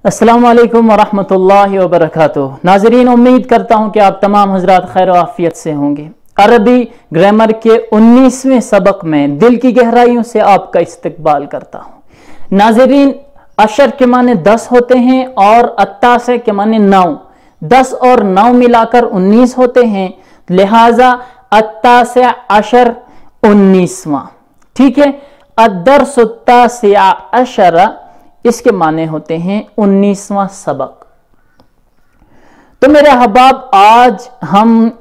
अस्सलामु अलैकुम वरहमतुल्लाहि वबरकातुहू। नाज़रीन, उम्मीद करता हूँ कि आप तमाम हजरात खैर व आफियत से होंगे। अरबी ग्रामर के 19वें सबक में दिल की गहराइयों से आपका इस्तकबाल करता हूँ। नाज़रीन, अशर के माने 10 होते हैं और अत्तासे के माने 9। 10 और 9 मिलाकर 19 होते हैं, लिहाजा अत्तासे अशर 19वां। ठीक है, अद्दर्सुत्तासिअ अशर इसके माने होते हैं 19वां सबक। तो मेरे अहबाब, आज हम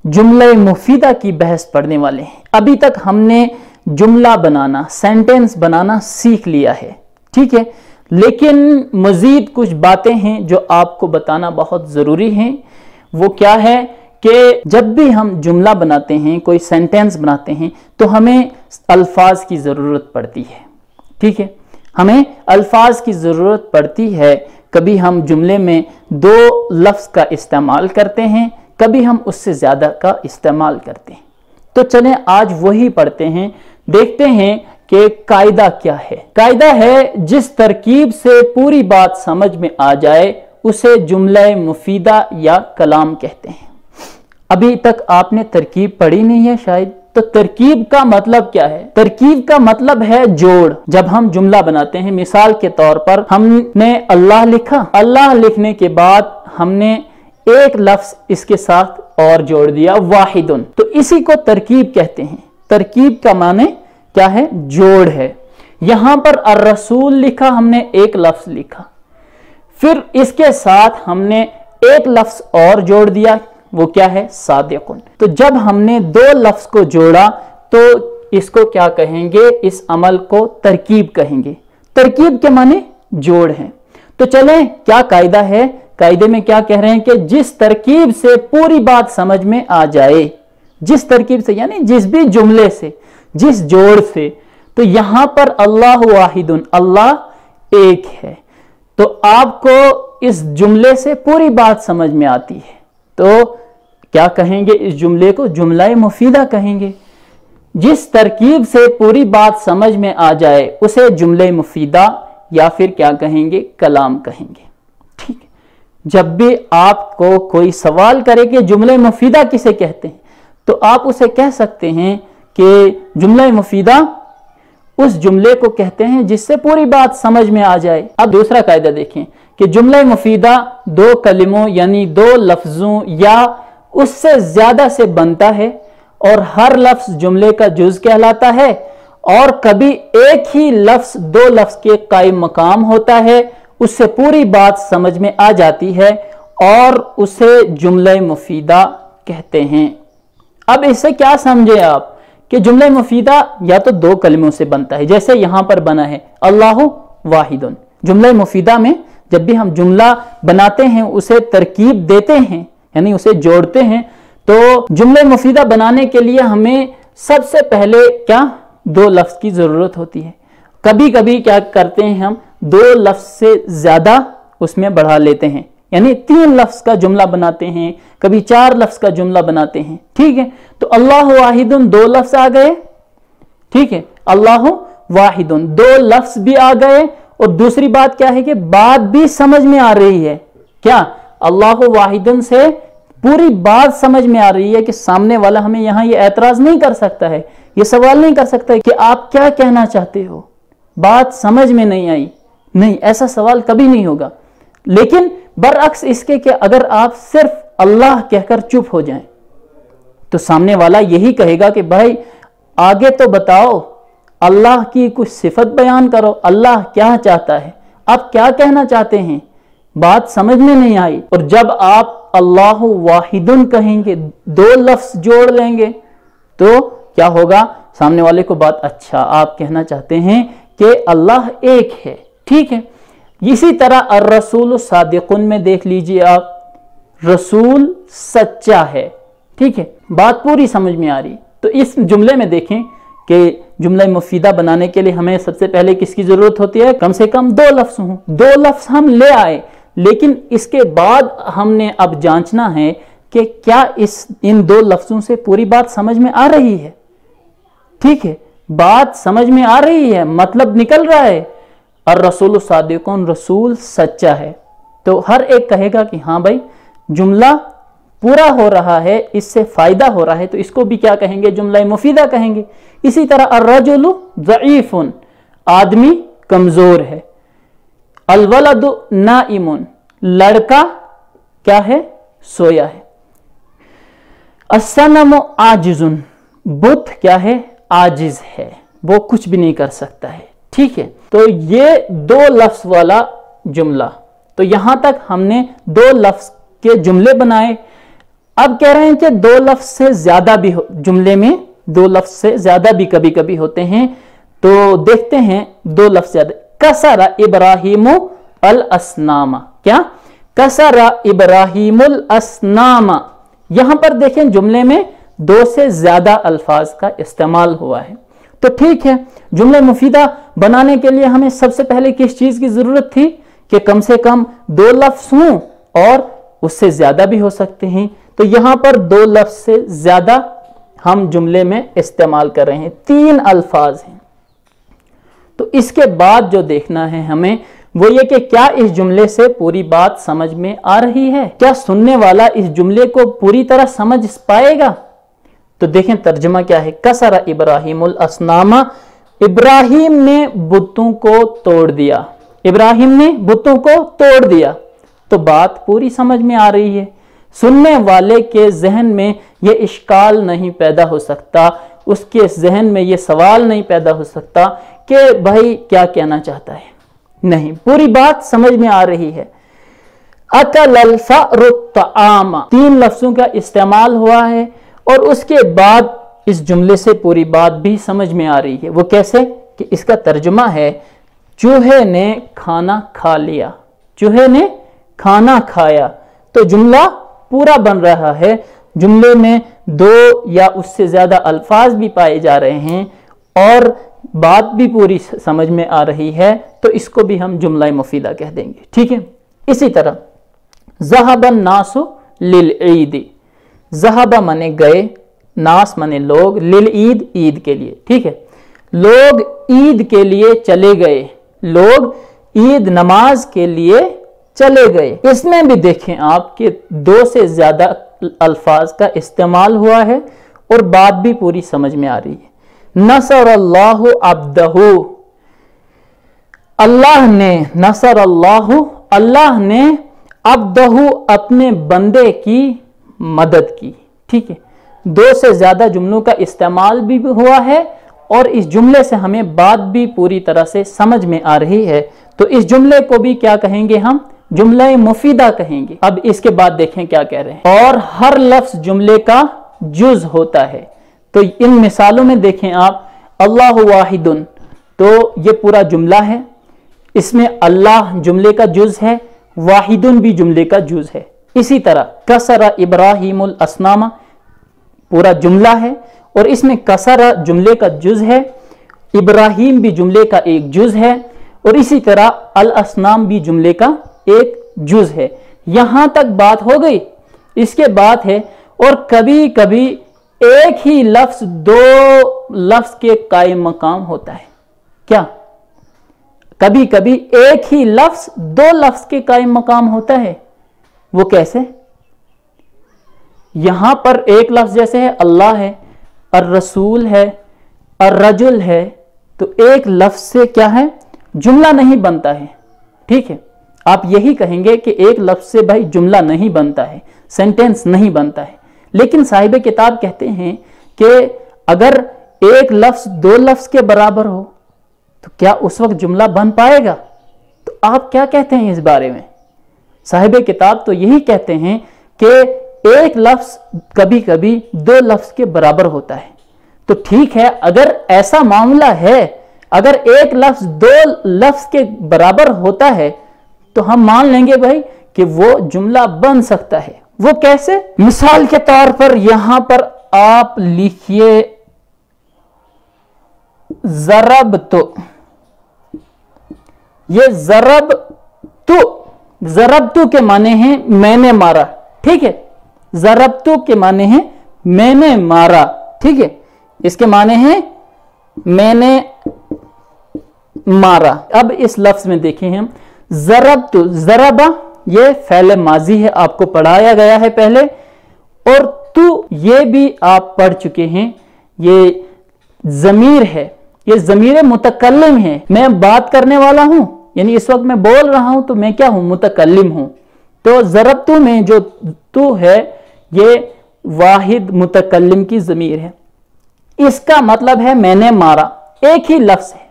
जुमला मुफीदा की बहस पढ़ने वाले हैं। अभी तक हमने जुमला बनाना, सेंटेंस बनाना सीख लिया है, ठीक है, लेकिन मजीद कुछ बातें हैं जो आपको बताना बहुत ज़रूरी है। वो क्या है कि जब भी हम जुमला बनाते हैं, कोई सेंटेंस बनाते हैं, तो हमें अल्फाज की ज़रूरत पड़ती है। ठीक है, हमें अल्फाज की ज़रूरत पड़ती है। कभी हम जुमले में 2 लफ्ज़ का इस्तेमाल करते हैं, कभी हम उससे ज़्यादा का इस्तेमाल करते हैं। तो चलें आज वही पढ़ते हैं, देखते हैं कि कायदा क्या है। कायदा है, जिस तरकीब से पूरी बात समझ में आ जाए उसे जुमला मुफीदा या कलाम कहते हैं। अभी तक आपने तरकीब पढ़ी नहीं है शायद, तो तरकीब का मतलब क्या है? तरकीब का मतलब है जोड़। जब हम जुमला बनाते हैं, मिसाल के तौर पर हमने अल्लाह लिखा, अल्लाह लिखने के बाद हमने एक लफ्ज इसके साथ और जोड़ दिया, वाहिदुन, तो इसी को तरकीब कहते हैं। तरकीब का माने क्या है? जोड़ है। यहां पर अर्रसूल लिखा, हमने एक लफ्ज लिखा, फिर इसके साथ हमने एक लफ्ज और जोड़ दिया, वो क्या है? सादिकुन। तो जब हमने 2 लफ्ज को जोड़ा तो इसको क्या कहेंगे? इस अमल को तरकीब कहेंगे। तरकीब के माने जोड़ है। तो चलें, क्या कायदा है? कायदे में क्या कह रहे हैं कि जिस तरकीब से पूरी बात समझ में आ जाए, जिस तरकीब से यानी जिस भी जुमले से, जिस जोड़ से। तो यहां पर अल्लाह वाहिदुन, अल्लाह एक है, तो आपको इस जुमले से पूरी बात समझ में आती है, तो क्या कहेंगे? इस जुमले को जुमला मुफीदा कहेंगे। जिस तरकीब से पूरी बात समझ में आ जाए उसे जुमला मुफीदा या फिर क्या कहेंगे? कलाम कहेंगे। ठीक है, जब भी आपको कोई सवाल करे कि जुमला मुफीदा किसे कहते हैं, तो आप उसे कह सकते हैं कि जुमला मुफीदा उस जुमले को कहते हैं जिससे पूरी बात समझ में आ जाए। अब दूसरा कायदा देखें कि जुमला मुफीदा 2 कलिमों यानी 2 लफ्जों या उससे ज्यादा से बनता है और हर लफ्ज जुमले का जुज कहलाता है, और कभी एक ही लफ्ज 2 लफ्ज के कायम मकाम होता है, उससे पूरी बात समझ में आ जाती है और उसे जुमला मुफीदा कहते हैं। अब इससे क्या समझे आप कि जुमला मुफीदा या तो 2 कलिमों से बनता है, जैसे यहां पर बना है अल्लाहु वाहिदुन। जुमला मुफीदा में जब भी हम जुमला बनाते हैं, उसे तरकीब देते हैं यानी उसे जोड़ते हैं, तो जुमला मुफीदा बनाने के लिए हमें सबसे पहले क्या? 2 लफ्ज की जरूरत होती है। कभी कभी क्या करते हैं, हम 2 लफ्ज से ज्यादा उसमें बढ़ा लेते हैं, यानी 3 लफ्ज का जुमला बनाते हैं, कभी 4 लफ्ज का जुमला बनाते हैं। ठीक है, तो अल्लाह वाहिदुन 2 लफ्ज आ गए। ठीक है, अल्लाह वाहिदुन 2 लफ्ज भी आ गए, और दूसरी बात क्या है कि बात भी समझ में आ रही है। क्या? अल्लाह वाहिदुन से पूरी बात समझ में आ रही है कि सामने वाला हमें यहां ये ऐतराज नहीं कर सकता है, ये सवाल नहीं कर सकता है कि आप क्या कहना चाहते हो, बात समझ में नहीं आई। नहीं, ऐसा सवाल कभी नहीं होगा। लेकिन बरअक्स इसके कि अगर आप सिर्फ अल्लाह कहकर चुप हो जाएं, तो सामने वाला यही कहेगा कि भाई आगे तो बताओ, अल्लाह की कुछ सिफत बयान करो, अल्लाह क्या चाहता है, आप क्या कहना चाहते हैं, बात समझ में नहीं आई। और जब आप अल्लाह वाहिदुन कहेंगे, 2 लफ्ज जोड़ लेंगे, तो क्या होगा? सामने वाले को बात, अच्छा आप कहना चाहते हैं कि अल्लाह एक है। ठीक है, इसी तरह अर्रसूल सादिकुन में देख लीजिए आप, रसूल सच्चा है। ठीक है, बात पूरी समझ में आ रही। तो इस जुमले में देखें कि जुमला मुफीदा बनाने के लिए हमें सबसे पहले किसकी जरूरत होती है? कम से कम 2 लफ्ज हों। 2 लफ्ज हम ले आए, लेकिन इसके बाद हमने अब जांचना है कि क्या इन 2 लफ्जों से पूरी बात समझ में आ रही है। ठीक है, बात समझ में आ रही है, मतलब निकल रहा है। और रसूल सादिकुन, रसूल सच्चा है। तो हर एक कहेगा कि हाँ भाई जुमला पूरा हो रहा है, इससे फायदा हो रहा है, तो इसको भी क्या कहेंगे, जुमला मुफीदा कहेंगे। इसी तरह अर्रजुलु ज़ईफुन, आदमी कमजोर है। अलवलदु नाइमुन, लड़का क्या है, सोया है। अस्सनमु आजिजुन, बुत क्या है, आजिज है, वो कुछ भी नहीं कर सकता है। ठीक है, तो ये दो लफ्ज वाला जुमला, तो यहां तक हमने दो लफ्ज के जुमले बनाए। अब कह रहे हैं कि दो लफ्ज से ज्यादा भी जुमले में दो लफ्ज से ज्यादा भी कभी कभी होते हैं, तो देखते हैं दो लफ्ज ज्यादा। कसरा इब्राहिमु अल असनामा, क्या, कसरा इब्राहिमुल असनामा। यहां पर देखें जुमले में दो से ज्यादा अल्फाज का इस्तेमाल हुआ है। तो ठीक है, जुमला मुफीदा बनाने के लिए हमें सबसे पहले किस चीज की जरूरत थी कि कम से कम दो लफ्ज हों, और उससे ज्यादा भी हो सकते हैं। तो यहां पर दो लफ्ज से ज्यादा हम जुमले में इस्तेमाल कर रहे हैं, 3 अल्फाज हैं। तो इसके बाद जो देखना है हमें वो ये कि क्या इस जुमले से पूरी बात समझ में आ रही है, क्या सुनने वाला इस जुमले को पूरी तरह समझ पाएगा। तो देखें तर्जुमा क्या है, कसरा इब्राहिमुल असनामा, इब्राहिम ने बुतों को तोड़ दिया, इब्राहिम ने बुतों को तोड़ दिया। तो बात पूरी समझ में आ रही है, सुनने वाले के जहन में ये इश्काल नहीं पैदा हो सकता, उसके जहन में ये सवाल नहीं पैदा हो सकता कि भाई क्या कहना चाहता है। नहीं, पूरी बात समझ में आ रही है। अकलल फ़अरु तआमा, 3 लफ्जों का इस्तेमाल हुआ है, और उसके बाद इस जुमले से पूरी बात भी समझ में आ रही है। वो कैसे कि इसका तर्जुमा है, चूहे ने खाना खा लिया, चूहे ने खाना खाया। तो जुमला पूरा बन रहा है, जुमले में 2 या उससे ज्यादा अल्फाज भी पाए जा रहे हैं और बात भी पूरी समझ में आ रही है, तो इसको भी हम जुमला मुफीदा कह देंगे। ठीक है, इसी तरह ज़हबन नासु लिल ईद, ज़हबा माने गए, नास माने लोग, लिल ईद ईद के लिए। ठीक है, लोग ईद के लिए चले गए, लोग ईद नमाज के लिए चले गए। इसमें भी देखें आप कि 2 से ज्यादा अल्फाज का इस्तेमाल हुआ है और बात भी पूरी समझ में आ रही है। नसरल्लाहु अब्दहु, अल्लाह ने, नसरल्लाहु, अल्लाह ने अब्दहु, अपने बंदे की मदद की। ठीक है, 2 से ज्यादा जुमलों का इस्तेमाल भी हुआ है और इस जुमले से हमें बात भी पूरी तरह से समझ में आ रही है। तो इस जुमले को भी क्या कहेंगे हम, जुमला मुफीदा कहेंगे। अब इसके बाद देखें क्या कह रहे हैं, और हर लफ्ज जुमले का जुज होता है। तो इन मिसालों में देखें आप, अल्लाहु वाहिदुन, तो ये पूरा जुमला है, इसमें अल्लाह जुमले का जुज है, वाहिदुन भी जुमले का जुज है। इसी तरह कसरा इब्राहिमुल असनामा पूरा जुमला है और इसमें कसरा जुमले का जुज है, इब्राहिम भी जुमले का एक जुज है, और इसी तरह अल असनाम भी जुमले का एक जुज है। यहां तक बात हो गई। इसके बाद है, और कभी कभी एक ही लफ्ज 2 लफ्ज के कायम मकाम होता है। क्या, कभी कभी एक ही लफ्ज 2 लफ्ज के कायम मकाम होता है। वो कैसे, यहां पर एक लफ्ज जैसे है अल्लाह है, और रसूल है, और रजुल है, तो एक लफ्ज से क्या है, जुमला नहीं बनता है। ठीक है, आप यही कहेंगे कि एक लफ्ज से भाई जुमला नहीं बनता है, सेंटेंस नहीं बनता है। लेकिन साहिब किताब कहते हैं कि अगर एक लफ्ज 2 लफ्ज के बराबर हो तो क्या उस वक्त जुमला बन पाएगा। तो आप क्या कहते हैं इस बारे में। साहिब किताब तो यही कहते हैं कि एक लफ्ज कभी कभी 2 लफ्ज के बराबर होता है। तो ठीक है, अगर ऐसा मामला है, अगर एक लफ्ज 2 लफ्ज के बराबर होता है तो हम मान लेंगे भाई कि वो जुमला बन सकता है। वो कैसे, मिसाल के तौर पर यहां पर आप लिखिए ज़रब तो, ये ज़रब तो के माने हैं मैंने मारा। ठीक है, ज़रब तो के माने हैं मैंने मारा। ठीक है, इसके माने हैं मैंने मारा। अब इस लफ्ज में देखें हम ज़रबतु, ज़रबा ये फ़ेल माजी है, आपको पढ़ाया गया है पहले, और तू ये भी आप पढ़ चुके हैं, ये ज़मीर है, ये ज़मीर मुतकल्लिम है। मैं बात करने वाला हूं, यानी इस वक्त मैं बोल रहा हूं तो मैं क्या हूं, मुतकल्लिम हूं। तो ज़रबतु में जो तू है ये वाहिद मुतकल्लिम की ज़मीर है। इसका मतलब है मैंने मारा, एक ही लफ्ज है,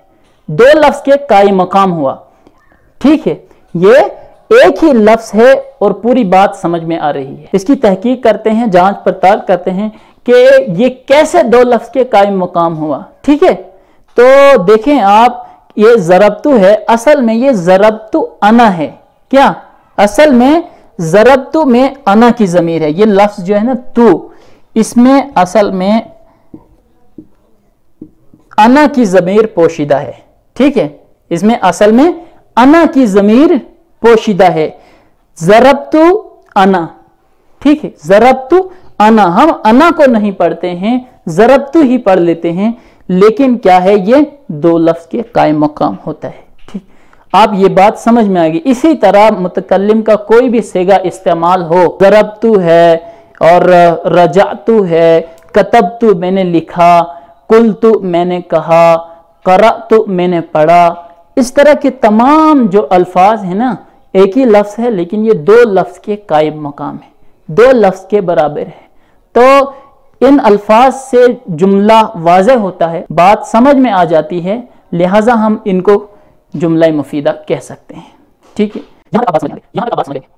दो लफ्ज के कायम मकाम हुआ। ठीक है, ये एक ही लफ्ज है और पूरी बात समझ में आ रही है। इसकी तहकीक करते हैं, जांच पड़ताल करते हैं कि ये कैसे दो लफ्ज के कायम मकाम हुआ। ठीक है, तो देखें आप, ये ज़रबतु है, असल में ये ज़रबतु अना है। क्या असल में ज़रबतु में अना की ज़मीर है। ये लफ्ज जो है ना तू, इसमें असल में अना की ज़मीर पोशीदा है। ठीक है, इसमें असल में अना की ज़मीर पोशीदा है। ज़रबतु अना, ठीक है, ज़रबतु अना, हम अना को नहीं पढ़ते हैं, ज़रबतु ही पढ़ लेते हैं, लेकिन क्या है, ये दो लफ्ज के कायम मकाम होता है। ठीक, आप ये बात समझ में आ गई। इसी तरह मुतकल्लिम का कोई भी सेगा इस्तेमाल हो, ज़रबतु है और रजातु है, कतबतु मैंने लिखा, कुलतु मैंने कहा, क़रअतु मैंने पढ़ा, इस तरह के तमाम जो अल्फाज है ना, एक ही लफ्ज है लेकिन ये दो लफ्ज के कायम मकाम है, दो लफ्ज के बराबर है। तो इन अल्फाज से जुमला वाज़ेह होता है, बात समझ में आ जाती है, लिहाजा हम इनको जुमला मुफीदा कह सकते हैं। ठीक है, यहां तक बात समझ गए।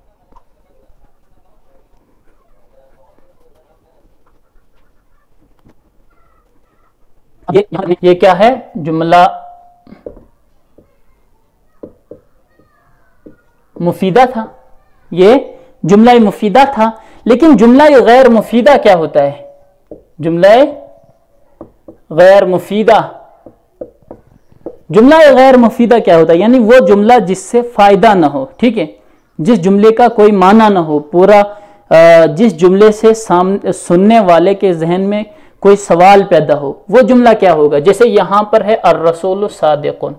ये क्या है, जुमला मुफीदा था, ये जुमला मुफीदा था। लेकिन जुमला गैर मुफीदा क्या होता है, जुमला गैर मुफीदा, जुमला गैर मुफीदा क्या होता है, यानी वो जुमला जिससे फायदा ना हो। ठीक है, जिस जुमले का कोई माना ना हो, पूरा जिस जुमले से सामने सुनने वाले के जहन में कोई सवाल पैदा हो, वो जुमला क्या होगा। जैसे यहां पर है अर्रसूल सादिकुन,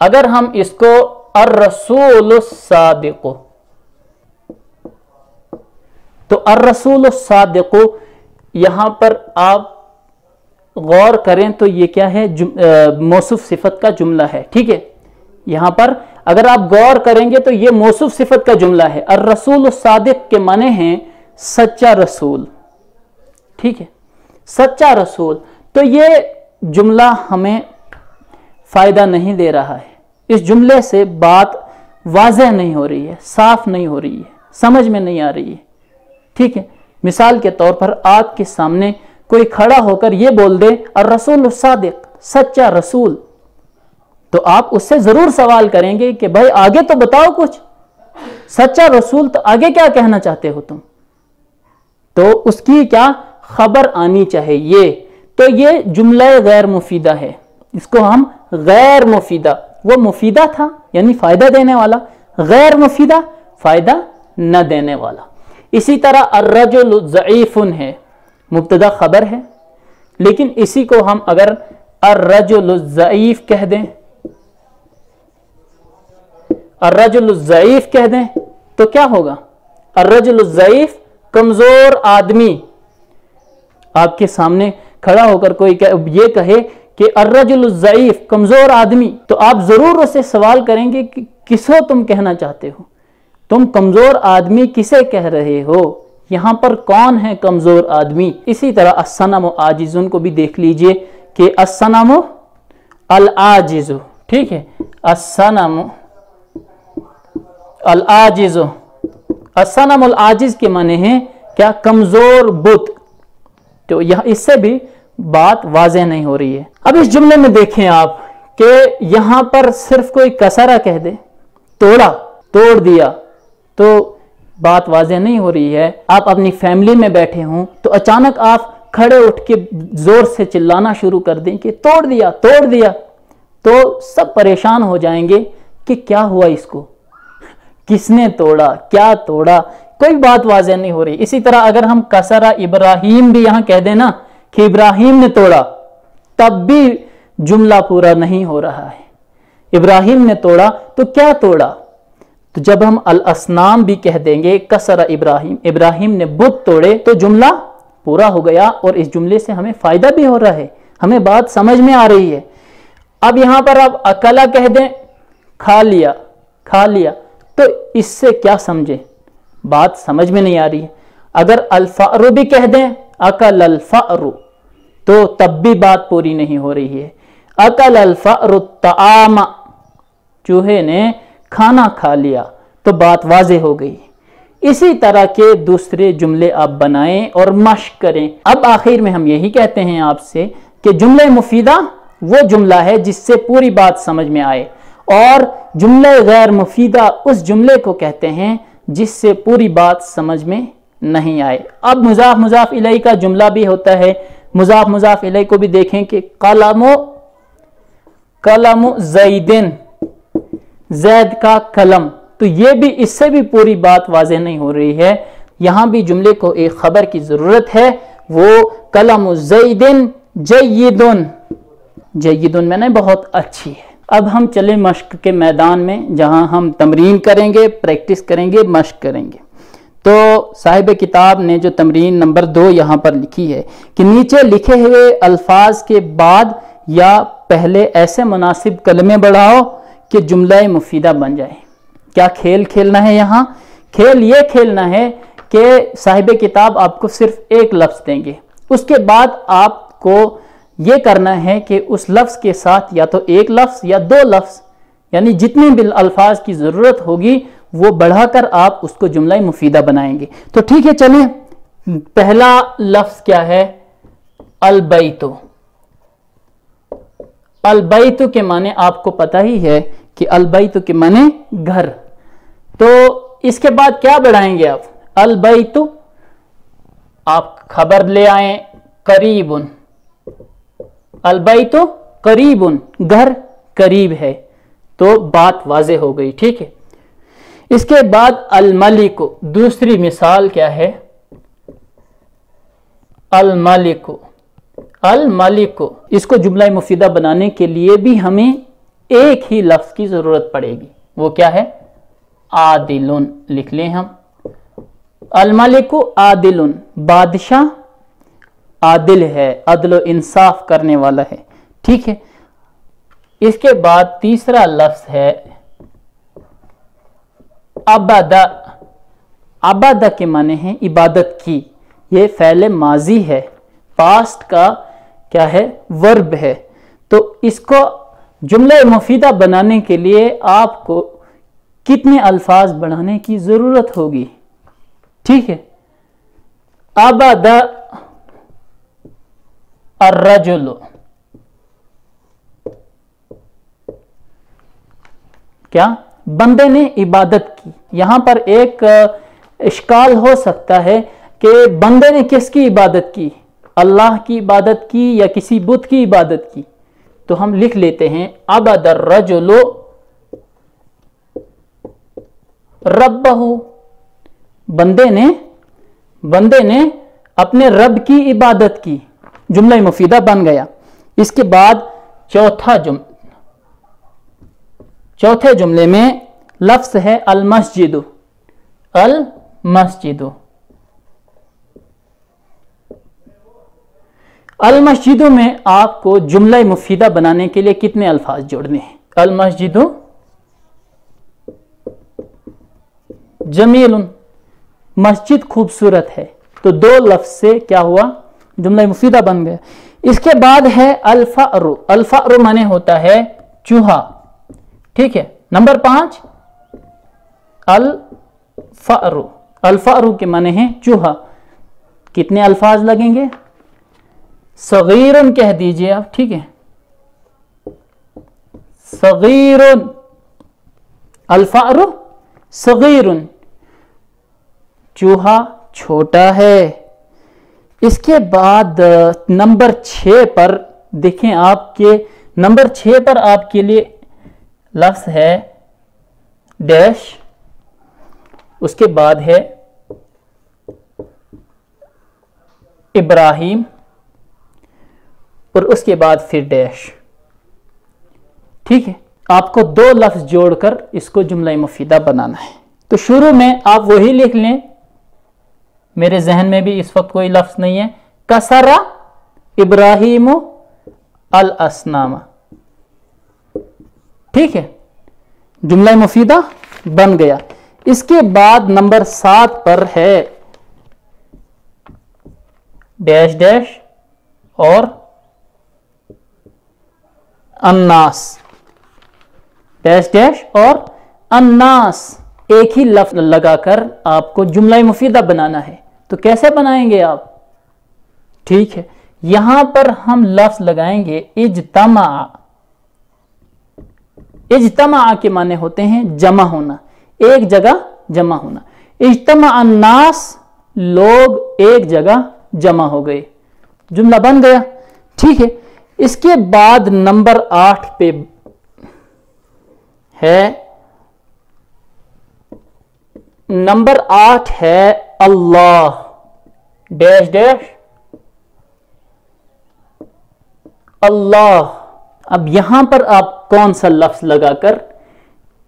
अगर हम इसको अर्रसूल सादिकु, तो अर्रसूल सादिकु यहां पर आप गौर करें तो ये क्या है, मौसूफ सिफत का जुमला है। ठीक है, यहां पर अगर आप गौर करेंगे तो ये मौसूफ सिफत का जुमला है। अर्रसूल सादिक के माने हैं सच्चा रसूल। ठीक है, सच्चा रसूल। तो ये जुमला हमें फायदा नहीं दे रहा है, इस जुमले से बात वाज़ेह नहीं हो रही है, साफ नहीं हो रही है, समझ में नहीं आ रही है। ठीक है, मिसाल के तौर पर आपके सामने कोई खड़ा होकर यह बोल दे अर्रसूल सादिक, सच्चा रसूल, तो आप उससे जरूर सवाल करेंगे कि भाई आगे तो बताओ कुछ, सच्चा रसूल तो आगे क्या कहना चाहते हो तुम, तो उसकी क्या खबर आनी चाहिए। तो ये जुमला गैर मुफीदा है, इसको हम गैर मुफीदा, वो मुफीदा था यानी फायदा देने वाला, गैर मुफीदा फायदा न देने वाला। इसी तरह अर्रजुल ज़ईफुन है, मुब्तदा खबर है, लेकिन इसी को हम अगर अर्रजुल ज़ईफ कह दें, अर्रजुल ज़ईफ कह दें तो क्या होगा, अर्रजुल ज़ईफ कमजोर आदमी। आपके सामने खड़ा होकर कोई ये कहे कि अर्रजुल ज़ईफ कमजोर आदमी, तो आप जरूर उससे सवाल करेंगे कि किसको तुम कहना चाहते हो, तुम कमजोर आदमी किसे कह रहे हो, यहां पर कौन है कमजोर आदमी। इसी तरह अस्सनम आजिजुन को भी देख लीजिए कि अस्सनम अल आजिजु, ठीक है, अस्सनम अल आजिजु, अस्सनम अल आजिज के माने हैं क्या, कमजोर बुत। तो यह इससे भी बात वाज़ेह नहीं हो रही है। अब इस जुमले में देखें आप कि यहां पर सिर्फ कोई कसरा कह दे, तोड़ा, तोड़ दिया, तो बात वाज़ेह नहीं हो रही है। आप अपनी फैमिली में बैठे हों तो अचानक आप खड़े उठ के जोर से चिल्लाना शुरू कर दें कि तोड़ दिया, तोड़ दिया, तो सब परेशान हो जाएंगे कि क्या हुआ इसको, किसने तोड़ा, क्या तोड़ा, कोई बात वाज़ेह नहीं हो रही। इसी तरह अगर हम कसरा इब्राहिम भी यहां कह देना कि इब्राहिम ने तोड़ा, तब भी जुमला पूरा नहीं हो रहा है। ابراہیم نے توڑا تو کیا توڑا؟ تو جب ہم الاسنام بھی کہہ دیں گے کسر ابراہیم، ابراہیم نے بت توڑے، تو جملہ پورا ہو گیا، اور اس جملے سے ہمیں فائدہ بھی ہو رہا ہے، ہمیں بات سمجھ میں آ رہی ہے۔ اب یہاں پر آپ اکلا کہہ دیں، کھا لیا، کھا لیا، تو اس سے کیا سمجھیں؟ بات سمجھ میں نہیں آ رہی ہے۔ اگر الفأر بھی کہہ دیں، اکل الفأر، تو تب بھی بات پوری نہیں ہو رہی ہے۔ اکل الفأر الطعام، چوہے نے کھانا کھا لیا، تو بات واضح ہو گئی۔ اسی طرح کے دوسرے جملے آپ بنائیں اور مشق کریں۔ اب آخر میں ہم یہی کہتے ہیں آپ سے کہ جملہ مفیدہ وہ جملہ ہے جس سے پوری بات سمجھ میں آئے، اور جملہ غیر مفیدہ اس جملے کو کہتے ہیں جس سے پوری بات سمجھ میں نہیں آئے۔ اب مضاف مضاف الیہ کا جملہ بھی ہوتا ہے، مضاف مضاف الیہ کو بھی دیکھیں کہ قلم زیدن، زید کا قلم، تو یہ بھی اس سے بھی پوری بات واضح نہیں ہو رہی ہے۔ یہاں بھی جملے کو ایک خبر کی ضرورت ہے، وہ قلم زیدن جیدن، جیدن میں نے بہت اچھی ہے۔ اب ہم چلیں مشق کے میدان میں، جہاں ہم تمرین کریں گے، پریکٹس کریں گے، مشق کریں گے۔ تو صاحب کتاب نے جو تمرین نمبر 2 یہاں پر لکھی ہے کہ نیچے لکھے ہوئے الفاظ کے بعد یا پہلے ایسے مناسب کلمے بڑھاؤ کہ جملہ مفیدہ بن جائے۔ کیا کھیل کھیلنا ہے یہاں؟ کھیل یہ کھیلنا ہے کہ صاحب کتاب آپ کو صرف ایک لفظ دیں گے، اس کے بعد آپ کو یہ کرنا ہے کہ اس لفظ کے ساتھ یا تو ایک لفظ یا 2 لفظ، یعنی جتنے بھی الفاظ کی ضرورت ہوگی وہ بڑھا کر آپ اس کو جملہ مفیدہ بنائیں گے۔ تو ٹھیک ہے، چلیں، پہلا لفظ کیا ہے؟ البیت۔ البیت کے معنی آپ کو پتہ ہی ہے کہ البیت کے معنی گھر، تو اس کے بعد کیا بڑھائیں گے آپ؟ البیت، آپ خبر لے آئیں قریب، البیت قریب، گھر قریب ہے، تو بات واضح ہو گئی، ٹھیک ہے۔ اس کے بعد الملک، دوسری مثال کیا ہے؟ الملک، الملک، اس کو جملہ مفیدہ بنانے کے لیے بھی ہمیں ایک ہی لفظ کی ضرورت پڑے گی، وہ کیا ہے؟ عادل، لکھ لیں ہم، الملک عادل، بادشاہ عادل ہے، عدل و انصاف کرنے والا ہے، ٹھیک ہے۔ اس کے بعد تیسرا لفظ ہے عبد۔ عبد کے معنی ہے عبادت کی، یہ فعل ماضی ہے، پاسٹ کا کیا ہے؟ ورب ہے۔ تو اس کو جملہ مفیدہ بنانے کے لیے آپ کو کتنے الفاظ بڑھانے کی ضرورت ہوگی؟ ٹھیک ہے، عبد الرجل، کیا؟ بندے نے عبادت کی۔ یہاں پر ایک اشکال ہو سکتا ہے کہ بندے نے کس کی عبادت کی؟ اللہ کی عبادت کی یا کسی بت کی عبادت کی؟ تو ہم لکھ لیتے ہیں عبد الرجل ربہ، بندے نے اپنے رب کی عبادت کی، جملہ مفیدہ بن گیا۔ اس کے بعد چوتھے جملے میں لفظ ہے المسجد، المسجد، المسجد میں آپ کو جملہ مفیدہ بنانے کے لیے کتنے الفاظ جوڑنے ہیں؟ المسجد جمیل، مسجد خوبصورت ہے، تو 2 لفظ سے کیا ہوا؟ جملہ مفیدہ بن گیا۔ اس کے بعد ہے الفأر، الفأر معنی ہوتا ہے چوہا، ٹھیک ہے۔ نمبر 5 الفأر، الفأر کے معنی ہے چوہا، کتنے الفاظ لگیں گے؟ صغیرن کہہ دیجئے آپ، ٹھیک ہے، صغیرن، الفأر صغیرن، چوہا چھوٹا ہے۔ اس کے بعد نمبر 6 پر دیکھیں آپ کے نمبر 6 پر آپ کے لیے لفظ ہے ڈیش، اس کے بعد ہے ابراہیم، اور اس کے بعد پھر ڈیش، ٹھیک ہے۔ آپ کو دو لفظ جوڑ کر اس کو جملہ مفیدہ بنانا ہے۔ تو شروع میں آپ وہی لکھ لیں، میرے ذہن میں بھی اس وقت کوئی لفظ نہیں ہے، کسرا ابراہیم الاسنام، ٹھیک ہے، جملہ مفیدہ بن گیا۔ اس کے بعد نمبر 7 پر ہے ڈیش ڈیش اور الناس، ڈیش ڈیش اور الناس، ایک ہی لفظ لگا کر آپ کو جملہ مفیدہ بنانا ہے۔ تو کیسے بنائیں گے آپ؟ ٹھیک ہے، یہاں پر ہم لفظ لگائیں گے اجتماع۔ اجتماع کے معنی ہوتے ہیں جمع ہونا، ایک جگہ جمع ہونا۔ اجتماع الناس، لوگ ایک جگہ جمع ہو گئے، جملہ بن گیا، ٹھیک ہے۔ اس کے بعد نمبر 8 پہ ہے، نمبر 8 ہے اللہ ڈیش ڈیش اللہ۔ اب یہاں پر آپ کون سا لفظ لگا کر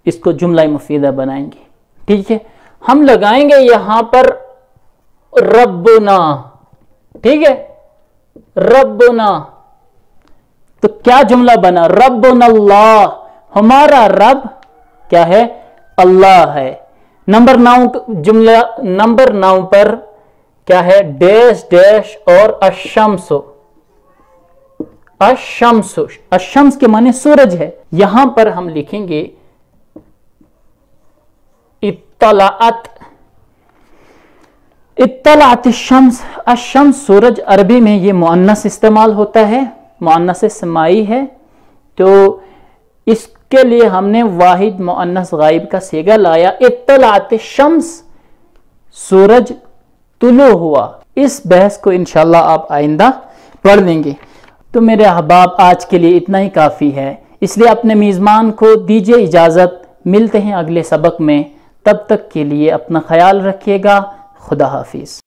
اس کو جملہ مفیدہ بنائیں گے؟ ٹھیک ہے، ہم لگائیں گے یہاں پر ربنا، ٹھیک ہے، ربنا۔ تو کیا جملہ بنا؟ ربنا اللہ، ہمارا رب کیا ہے؟ اللہ ہے۔ نمبر 9 جملہ، نمبر 9 پر کیا ہے؟ ڈیش ڈیش اور الشمس۔ الشمس، الشمس کے معنی سورج ہے، یہاں پر ہم لکھیں گے اطلعت، اطلعت الشمس۔ الشمس سورج، عربی میں یہ مؤنث استعمال ہوتا ہے، مؤنث سمائی ہے، تو اس کے لیے ہم نے واحد مؤنث غائب کا صیغہ لایا۔ اطلعت الشمس، سورج طلوع ہوا۔ اس بحث کو انشاءاللہ آپ آئندہ پڑھ لیں گے۔ تو میرے احباب، آج کے لیے اتنا ہی کافی ہے، اس لیے اپنے میزبان کو دیجیے اجازت، ملتے ہیں اگلے سبق میں، تب تک کے لیے اپنا خیال رکھیے گا، خدا حافظ۔